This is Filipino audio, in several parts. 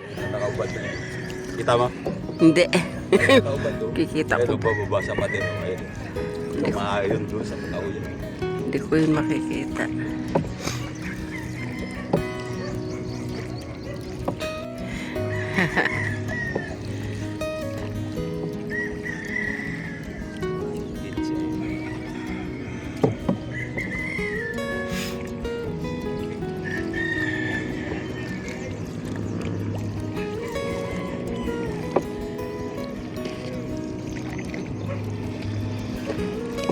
Nakaubad na. Kita mo? Hindi. Nakaubad doon. Kikita Ayun ko. doon bababa sa pader. Ayun. Maayon doon sa tao yun. Hindi ko yun makikita.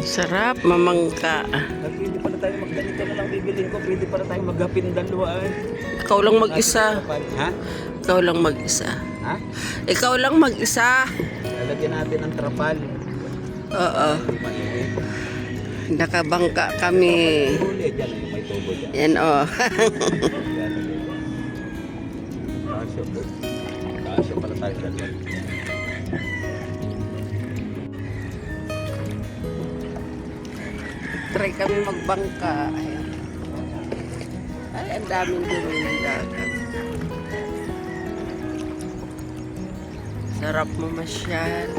Sarap, mamangka. Pwede pala tayo magganito na lang bibilin ko. Pwede pala tayo maghapin dalawa. Ikaw lang mag-isa. Ha? Ikaw lang mag-isa. Ha? Ikaw lang mag-isa. Lalagyan natin ng trapal. Oo. Hindi mainit. Nakabangka kami. Huli dyan. May tubo dyan. Yan oh. Kasyo po. Kasyo pala tayo dalawa. Try kami magbangka. Ayan. Ay, ang daming dumi ng dagat. Sarap mamasyal.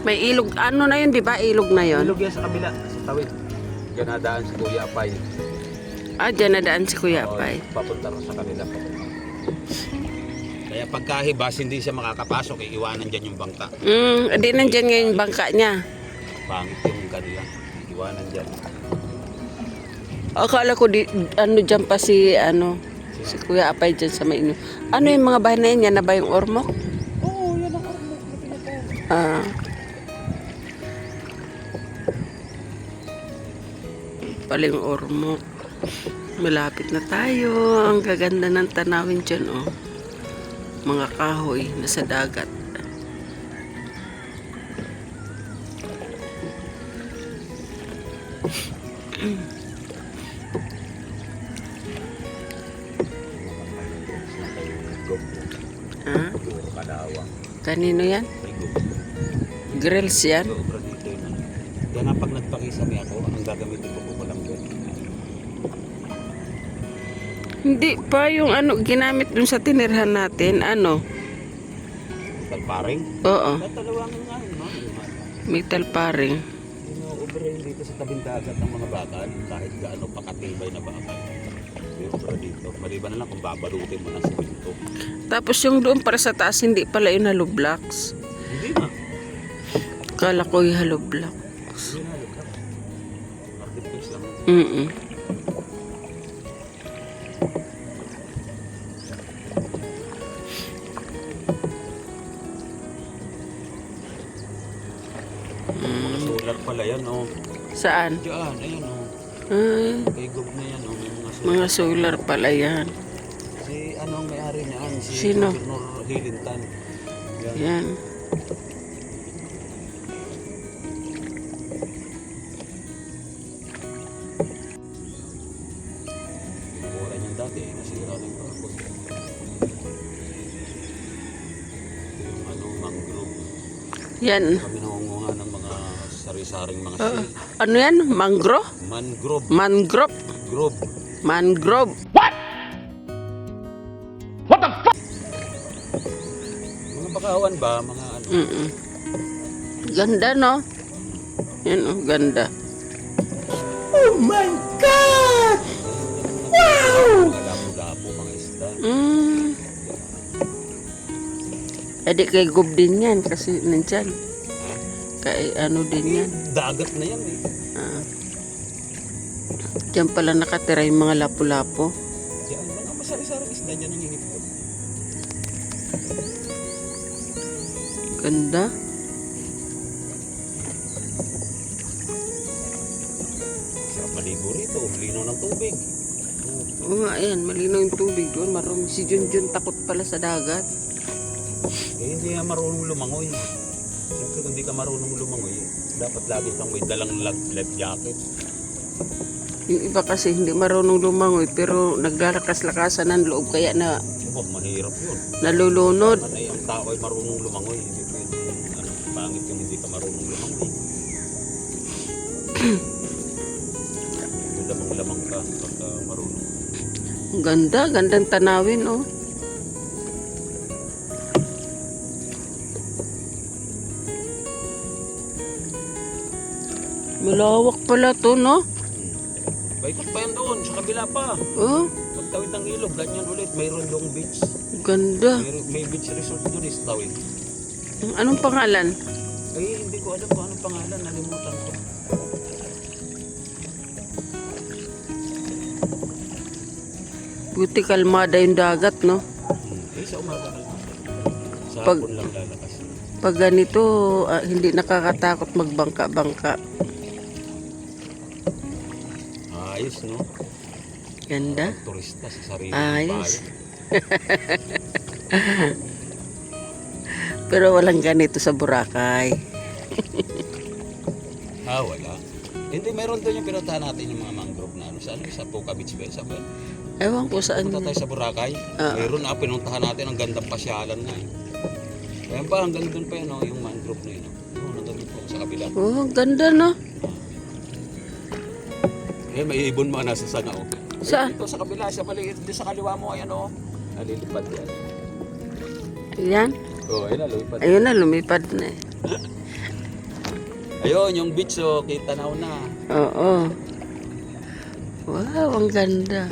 May ilog. Ano na yun, di ba? Ilog na yun. Ilog yan sa kabila. Sa tawid. Diyan nadaan si Kuya Apay. Ah, dyan nadaan si Kuya Oo, Pay. papunta rin sa kanila. Kaya pagkahibas, hindi siya makakapasok. Iiwanan dyan yung bangka. Hindi nandyan ngayon yung bangka niya. Pangit yung kanila. Iwanan dyan. Akala ko ano dyan pa si Kuya Apay dyan sa may ino. Ano yung mga bahay na yun? Yan na ba yung ormok? Oo, yan ang ormok na pinatawag. Ah. Paling ormok. Malapit na tayo. Ang gaganda ng tanawin dyan, oh. Mga kahoy na sa dagat. Ha? Kalawang. Kanino yan? May gubo. Grills yan? Sobra dito yun. Kaya nga pag nagpakisami ako, ang gagamitin ko po lang doon. Hindi pa yung ginamit dun sa tinirhan natin. Talparing? Oo. Tatalawangin nga yun, no? Metal paring. Ino-overrain dito sa tabing dagat ng mga bakal, kahit gaano pakatibay na bakal. Ino-overrain dito. Maliban na lang kung babalutin mo ng simento. Tapos yung doon para sa taas, hindi pala yung hollow blocks. Hindi na. Kala ko yung hollow blocks. Hindi na, look up. Marketplace lang. Mm. Solar pala yan, oh. Saan? Diyan, ayan, oh. Ay, Kay Gob na yan, oh. May mga solar. mga solar pala yan. Si, ano ang may-ari niyan? Si Sino? Governor Hilintan. Yan. Yan. Mura niyan dati, nasira na yung kapos. Yung mangrove. Yan. Kami nangunguha ng mga sari-saring mga Ano yan? Mangrove? mangrove. Mangrove? Grove. Mangrove. Mga bakawan ba? Mga ano? Mm. Ganda, no? Yan, oh, ganda. Oh my God! Wow! Mga lapo-lapo, mga isda. Edi kay Gob din yan kasi nandyan. Kay din yan. Dagat na yan eh. Diyan pala nakatira yung mga lapu-lapo. Diyan, mga masari-sarang isda dyan ang hinipot. Ganda. Sarap maligo rito, lino ng tubig. Oo nga, ayan, malinaw yung tubig doon. Marami si Junjun takot pala sa dagat. Eh, hindi nga marunong lumangoy. Siyempre, kung hindi ka marunong lumangoy, dapat lagi kang may dalang life jacket. Yung iba kasi hindi marunong lumangoy pero naglalakas-lakasan ng loob kaya na Oh, mahirap yun. nalulunod. Dapat ay ang tao ay marunong lumangoy. Hindi pwedeng pangit yung hindi ka marunong lumangoy. May lamang-lamang ka pagka marunong. Ang ganda, gandang tanawin oh. Malawak pala to, no? Baikot pa yan doon, sa kabila pa. Oh, Pagtawid ng ilog, ganyan ulit. Mayroon doong beach. ganda. May beach resort doon, is tawid. Anong pangalan? Ay, hindi ko alam kung anong pangalan. Nalimutan ko. Buti kalmada yung dagat, no? Eh, sa umaga ka lang. Sa Pag- hapon lang lalakas. Pag ganito, hindi nakakatakot magbangka-bangka. Ayos, no? Ganda. Turista sa sarili. Ayos. Pero walang ganito sa Boracay. Wala. Hindi, meron doon yung pinuntahan natin yung mga mangrove na ano. Sa Puka Beach ba? Sa ba? Ewan ko saan. Punta tayo sa Boracay. Meron na, pinuntahan natin. Ang gandang pasyalan na eh. Kaya pa, hanggang doon pa yun, no? Yung mangrove na yun. No? Hanggang doon po sa kabila. Oh, ganda, no? Eh, may ibon mga nasa sanga, oh. Saan? Dito sa kabila, sa maliit, dito sa kaliwa mo, ayan, oh. Nalilipad yan. Yan. Oh, ayun na, lumipad. Ayun na, lumipad na eh. Ayun, yung beach, oh, kita na na. Oo. Wow, ang ganda.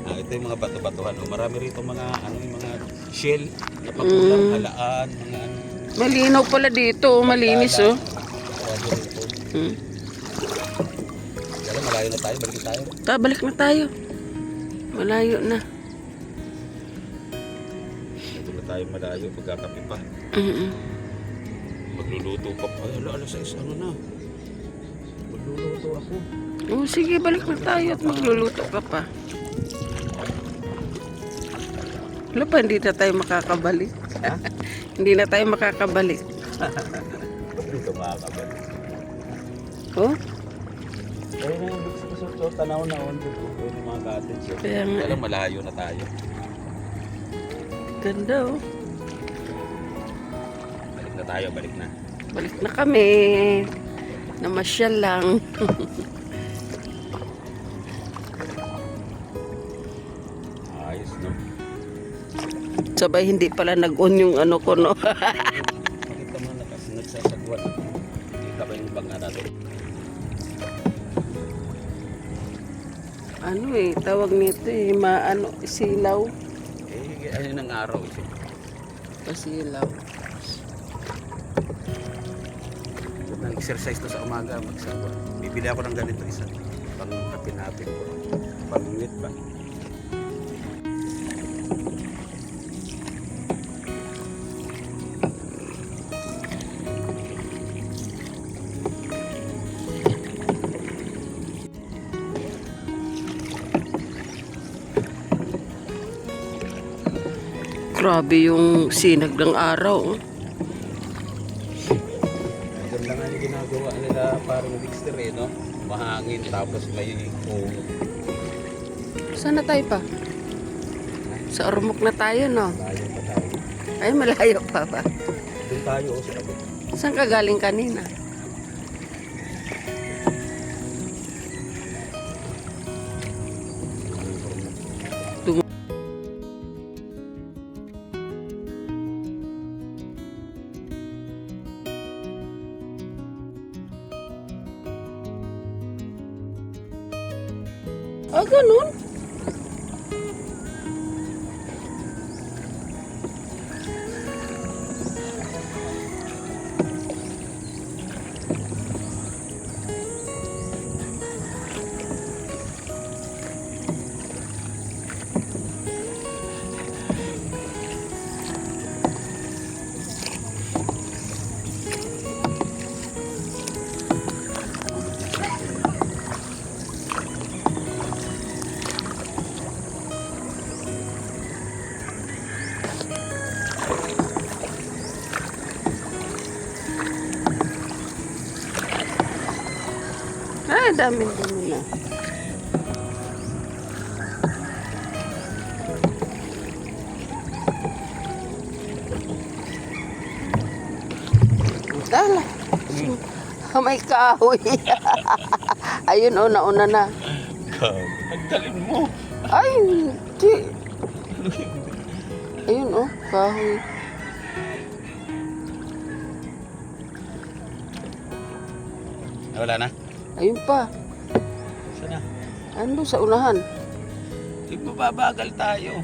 Ito yung mga bato-batuhan, oh. Marami rito mga, ano, yung mga shell, na papulang, halaan, mga ano. Malinaw pala dito, oh. Malinis, oh. Marami rito. Hmm. Kaya malayo na tayo, balik tayo. Balik na tayo. Malayo na. Dito na tayo malayo, pagkakape pa. Magluluto pa. Ay, alas 6, ano na. Magluluto ako. Oh, sige, balik na tayo at magluluto ka pa. Wala pa, hindi na tayo makakabalik. Ha? Hindi na tayo makakabalik. Dito makakabalik. Oh, Ayun na yung big sa tanaw na on dito. Ayun yung mga cottage. kaya nga. Kaya lang malayo na tayo. Ganda, oh. Balik na tayo, balik na. Balik na kami. Namasyal lang. Ayos, no? Sabay hindi pala nag-on yung ano ko, no? Makita mo nagsasagwan. Kita ba yung bangga natin? Ano eh, tawag nito eh, silaw. Eh, ayun ang araw. Pasilaw. Nag-exercise to sa umaga, magsawa. Bibili ako ng ganito isa. Pang-hapin-hapin ko. Pang-ngit ba? Grabe yung sinag ng araw. Oh. Maganda nga yung ginagawa nila parang Dexter eh, no? Mahangin tapos may puno. Saan na tayo pa? Sa Ormoc na tayo, no? Malayo pa tayo. Ay, malayo pa ba? Doon tayo sa abot. Saan ka galing kanina? Ah, ganun? madaming dumi na. Tala. May kahoy. Ayun, nauna na. Nagdalin mo. Ay, hindi. Ayun, kahoy. Wala na? Ayun pa. Saan na? Ano sa unahan? Mababagal tayo.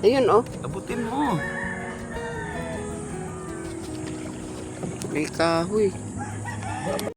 Ayun, Abutin mo. may kahoy.